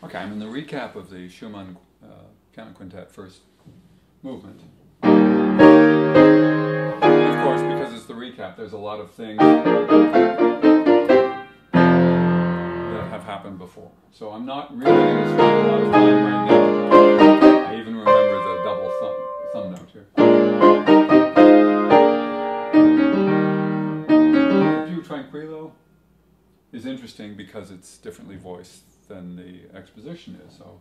Okay, I'm in the recap of the Schumann Piano Quintet first movement. And of course, because it's the recap, there's a lot of things that have happened before. So I'm not really going to spend a lot of time right now. I even remember the double thumb note here. Più Tranquillo is interesting because it's differently voiced than the exposition is. So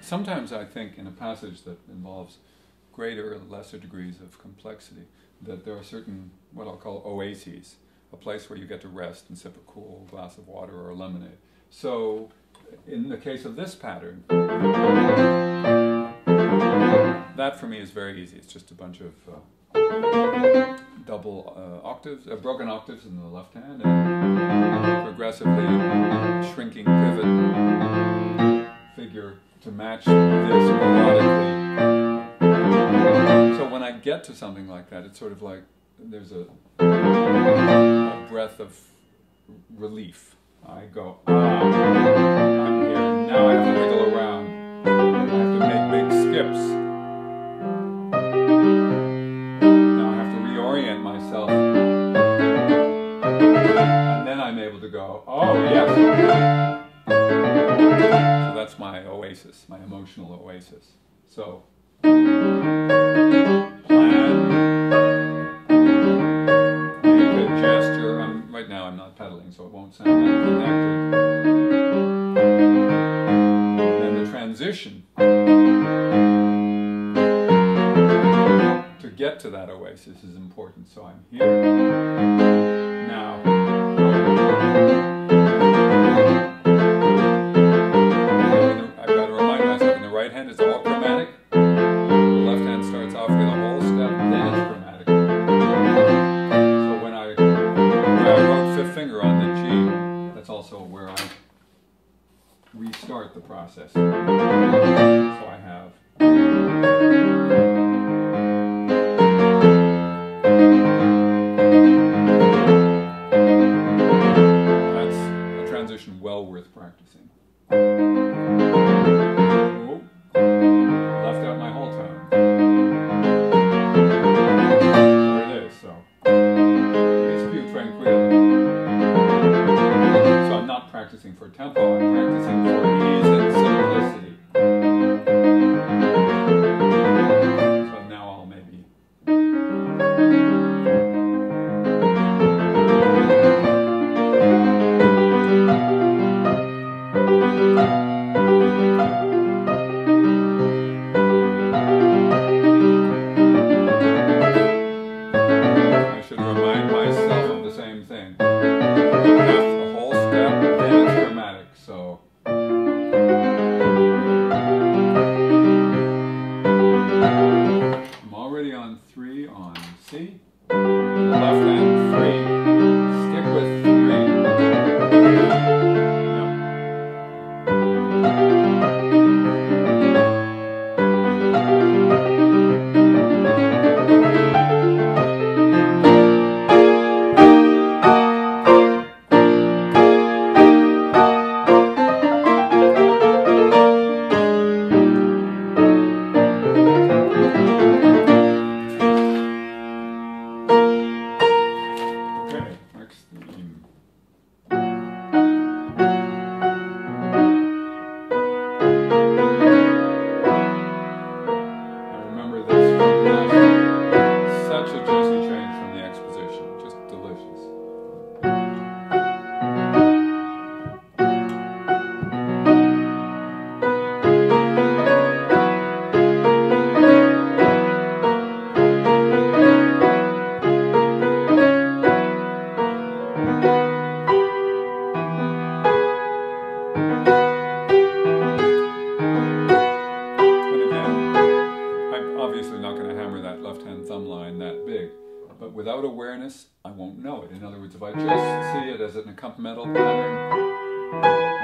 sometimes I think in a passage that involves greater or lesser degrees of complexity that there are certain, what I'll call oases, a place where you get to rest and sip a cool glass of water or a lemonade. So, in the case of this pattern, that for me is very easy. It's just a bunch of double octaves, broken octaves in the left hand, and progressively shrinking pivot figure to match this melodically. So when I get to something like that, it's sort of like there's a breath of relief. I go, I'm here, now I have to wiggle around. I have to make big skips. Now I have to reorient myself. And then I'm able to go, oh yes. So that's my oasis, my emotional oasis. So, right now I'm not pedaling, so it won't sound that connected. And then the transition to get to that oasis is important. So I'm here, now. I've got to remind myself, in the right hand it's all chromatic. The left hand starts off with a whole step, then it's chromatic. Fifth finger on the G, that's also where I restart the process. So I have that's a transition well worth practicing. Oh, left out my whole tone. There it is, so it's Più Tranquillo. Practicing for tempo, I'm practicing for ease and simplicity. So now I'll maybe I should remind myself of the same thing. So I'm already on 3 on C. The left hand 3. Stick with 3. But without awareness, I won't know it. In other words, if I just see it as an accompanimental pattern,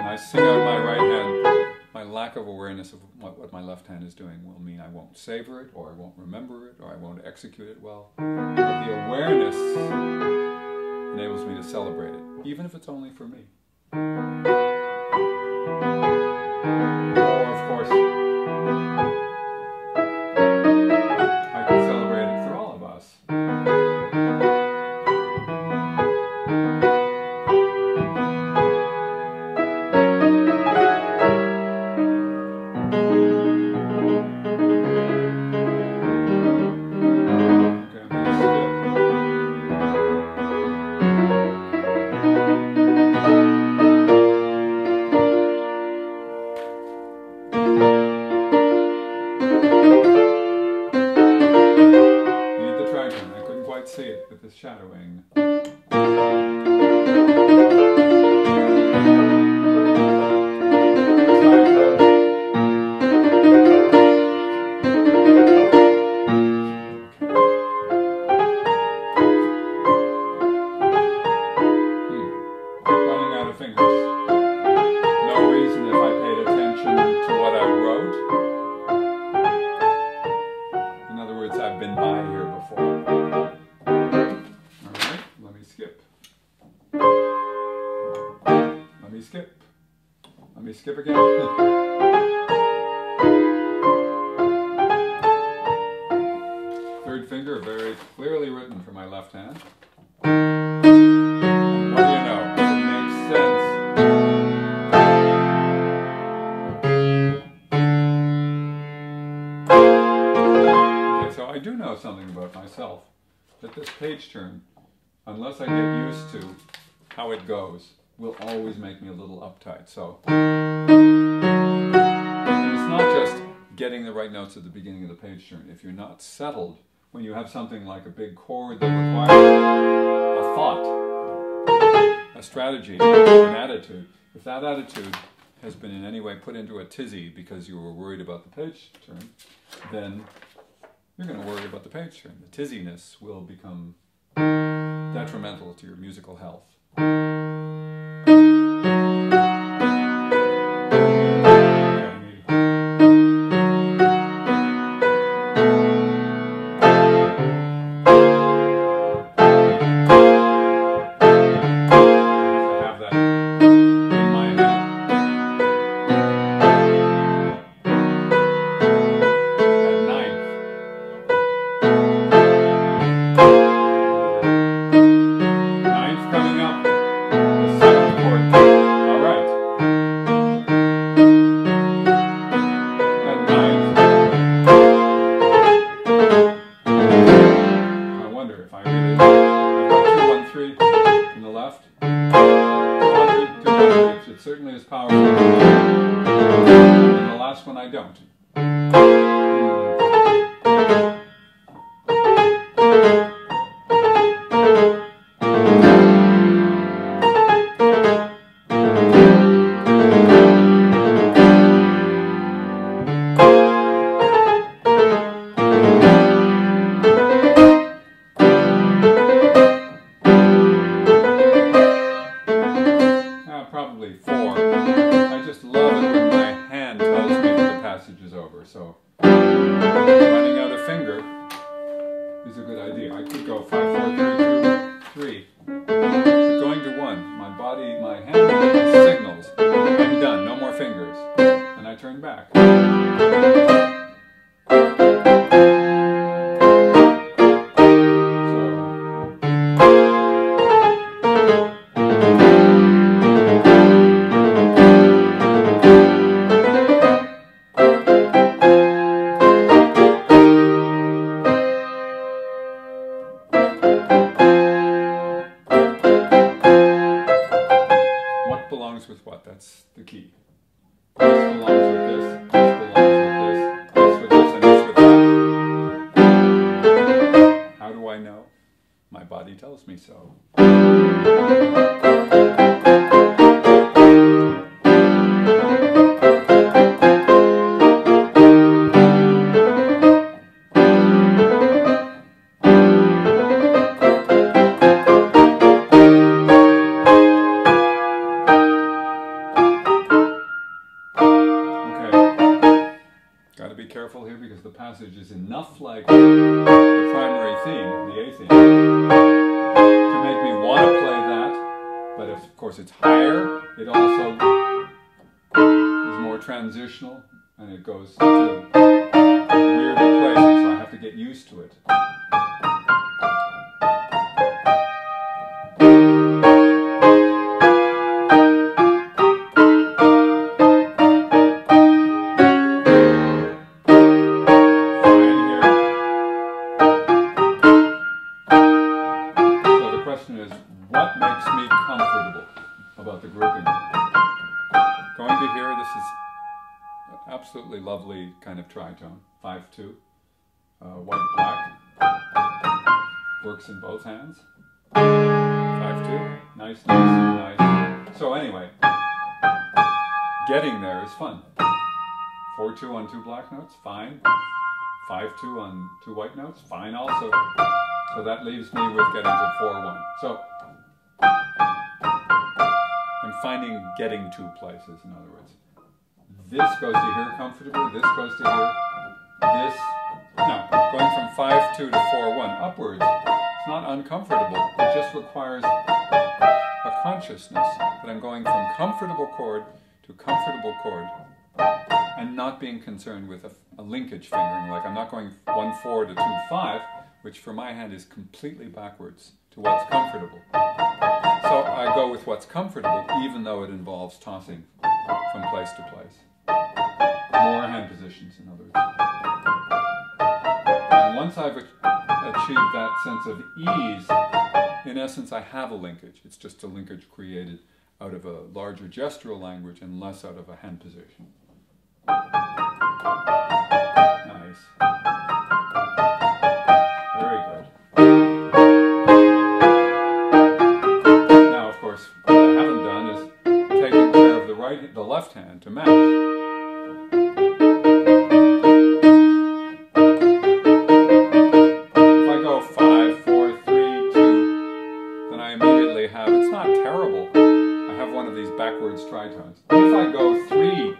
when I sing out my right hand, my lack of awareness of what my left hand is doing will mean I won't savor it, or I won't remember it, or I won't execute it well. But the awareness enables me to celebrate it, even if it's only for me. Or, of course, I can celebrate it for all of us. See it with this shadowing. Running out of fingers. No reason if I paid attention to what I wrote. In other words, I've been by here before. Let me skip again. Third finger, very clearly written for my left hand. What do you know? It makes sense. Okay, so I do know something about myself. That this page turn, unless I get used to how it goes, will always make me a little uptight. So it's not just getting the right notes at the beginning of the page turn. If you're not settled, when you have something like a big chord that requires a thought, a strategy, an attitude, if that attitude has been in any way put into a tizzy because you were worried about the page turn, then you're going to worry about the page turn. The tizziness will become detrimental to your musical health. Certainly is powerful. And the last one I don't. Probably 4. I just love it when my hand tells me that the passage is over. So running out a finger is a good idea. I could go 5, 4, 3, 2, 3. But going to 1, my body, my hand signals, I'm done, no more fingers. And I turn back. With what? That's the key. This belongs with this, this belongs with this, this with this, and this with that. How do I know? My body tells me so. careful here because the passage is enough like the primary theme, the A theme, to make me want to play that. But if, of course, it's higher, it also is more transitional and it goes to weirder places, so I have to get used to it. Absolutely lovely kind of tritone, 5-2, white black, works in both hands, 5-2, nice, nice, nice. So anyway, getting there is fun. 4-2 on 2 black notes, fine. 5-2 on 2 white notes, fine also. So that leaves me with getting to 4-1. So I'm finding getting to places, in other words. This goes to here comfortably, this goes to here, this, no, going from 5-2 to 4-1 upwards, it's not uncomfortable, it just requires a consciousness that I'm going from comfortable chord to comfortable chord and not being concerned with a linkage fingering, like I'm not going 1-4 to 2-5, which for my hand is completely backwards to what's comfortable. So I go with what's comfortable even though it involves tossing from place to place. More hand positions, in other words. And once I've achieved that sense of ease, in essence I have a linkage. It's just a linkage created out of a larger gestural language and less out of a hand position. Nice. Very good. Now, of course, what I haven't done is taking care of the left hand to match. Backwards tritones. If I go 3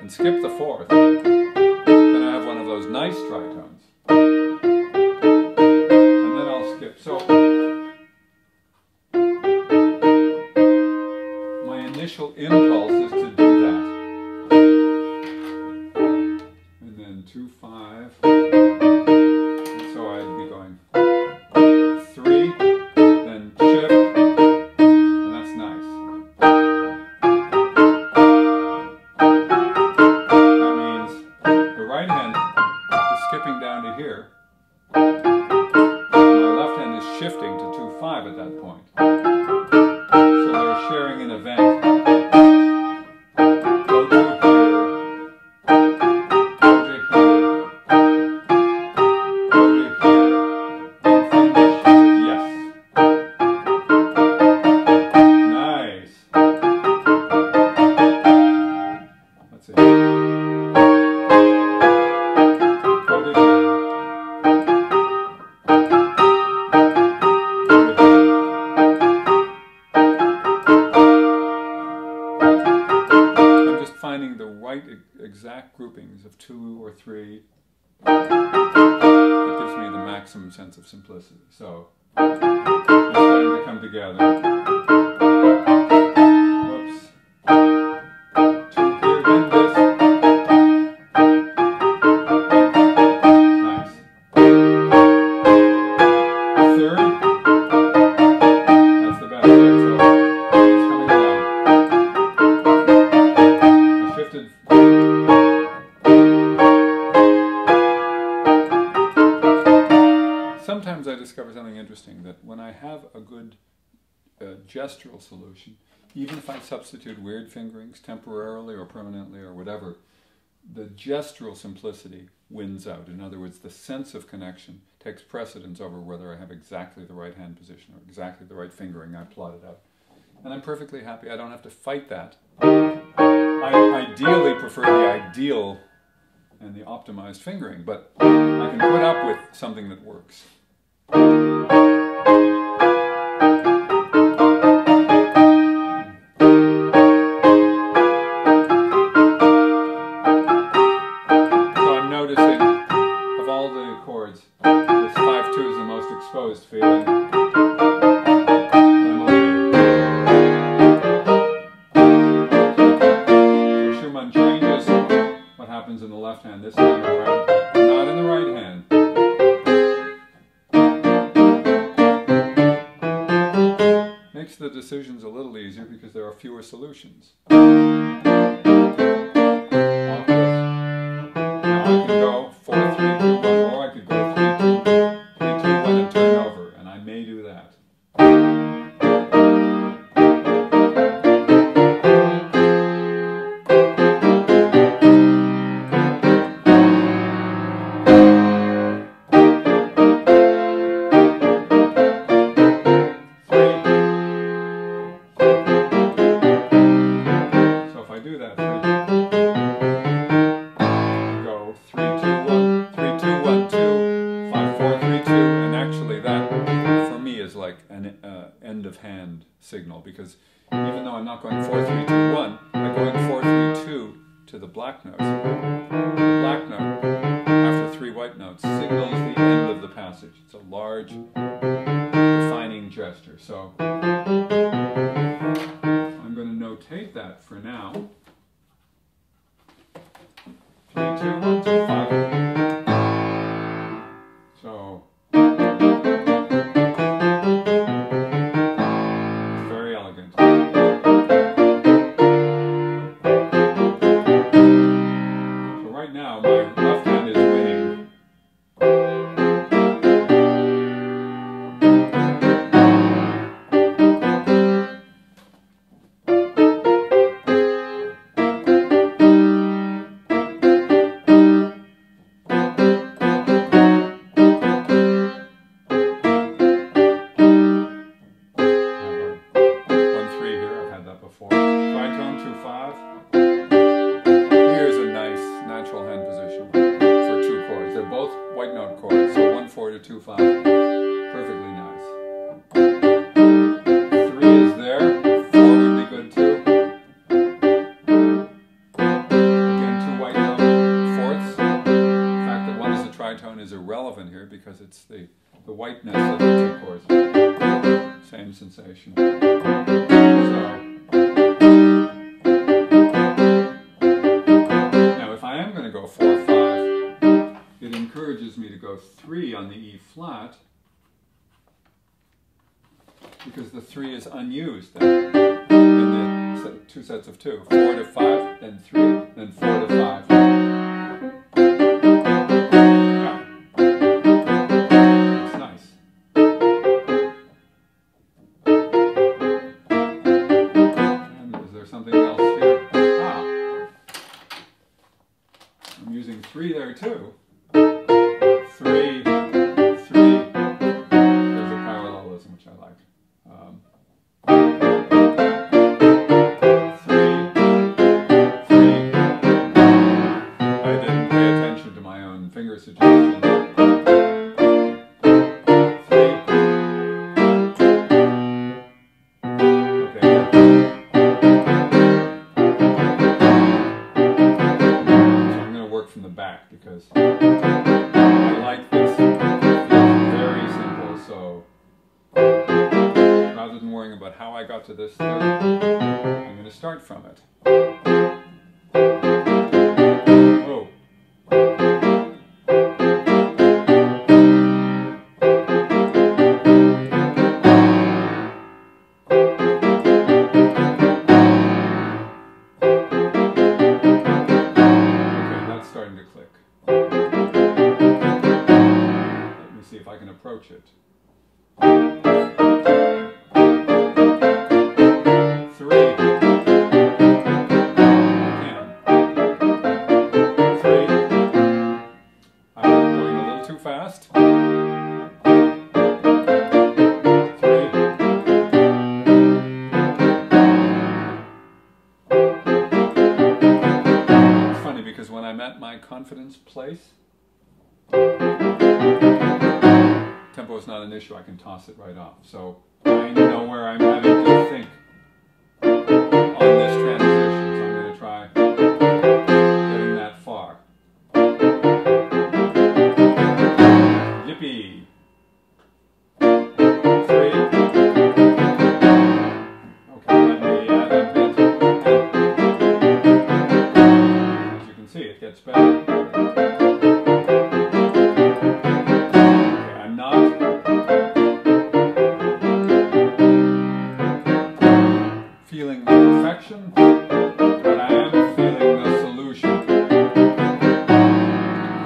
and skip the 4th, then I have one of those nice tritones. And then I'll skip. So my initial impulse is to do that. And then 2-5. And so I'd be going 3, then shift. Shifting to 2-5 at that point. So they're sharing an event. Go to here, go to here, go to here, and finish here. Yes. Nice. Let's see. Go to here. Finding the right exact groupings of 2 or 3, it gives me the maximum sense of simplicity. So it's starting to come together. Whoops. 2 here, then this. Nice. 3rd. That's the best. Right? So it's coming along. Sometimes I discover something interesting, that when I have a good gestural solution, even if I substitute weird fingerings temporarily or permanently or whatever, the gestural simplicity wins out. In other words, the sense of connection takes precedence over whether I have exactly the right hand position or exactly the right fingering I plotted out. And I'm perfectly happy. I don't have to fight that. I ideally prefer the ideal and the optimized fingering, but I can put up with something that works. So I'm left hand, this time around, not in the right hand. Makes the decisions a little easier because there are fewer solutions. Now I can go 4, 3, 2, 1, or I could go 3, 2, 1 and turn over, and I may do that. End of hand signal, because even though I'm not going 4, 3, 2, 1, I'm going 4, 3, 2 to the black notes. The black note, after 3 white notes, signals the end of the passage. It's a large, defining gesture. So I'm going to notate that for now. 3, 2, 1, 2, 5. So white note chords, so 1, 4 to 2, 5. Perfectly nice. 3 is there. 4 would be good too. Again, 2 white note fourths. The fact that 1 is a tritone is irrelevant here because it's the whiteness of the 2 chords. Same sensation. Now if I am going to go 4, 5, it encourages me to go 3 on the E flat because the 3 is unused in the 2 sets of 2. 4 to 5, then 3, then 4 to 5. Yeah. It's nice. And is there something else here? Ah. I'm using 3 there too. 3, 3. There's a parallelism which I like. 3, 3. I didn't pay attention to my own finger suggestions. 3. Okay. So I'm going to work from the back because I like this. It's very simple, so rather than worrying about how I got to this third, I'm going to start from it. Oh. Okay, that's starting to click. See if I can approach it. 3. I can. 3. I'm going a little too fast. 3. It's funny because when I'm at my confidence place, tempo is not an issue, I can toss it right off. So I know where I'm having to think on this transition, so I'm going to try getting that far. Yippee! 3. Okay, let me add a bit. As you can see, it gets better. feeling the perfection, but I am feeling the solution.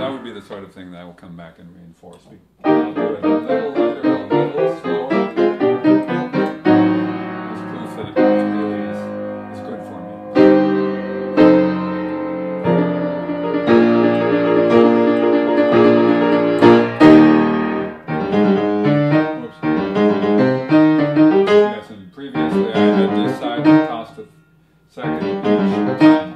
That would be the sort of thing that I will come back and reinforce. I'll do it a little lighter, a little slower. It's proof that it really is good for me. Oops. Yes, and previously I had decided to cost a second each time.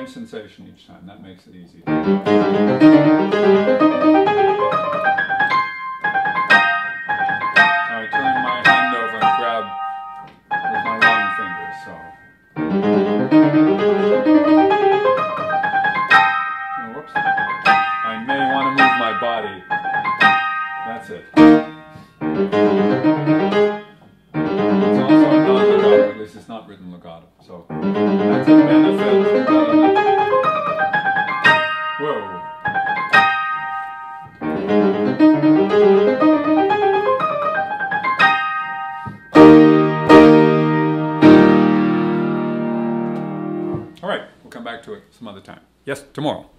Sensation each time. That makes it easy. Now I turn my hand over and grab with my long fingers, so. Oh, whoops. I may want to move my body. That's it. It's also a non-legato, at least it's not written legato. So that's a benefit. Whoa. All right, we'll come back to it some other time. Yes, tomorrow.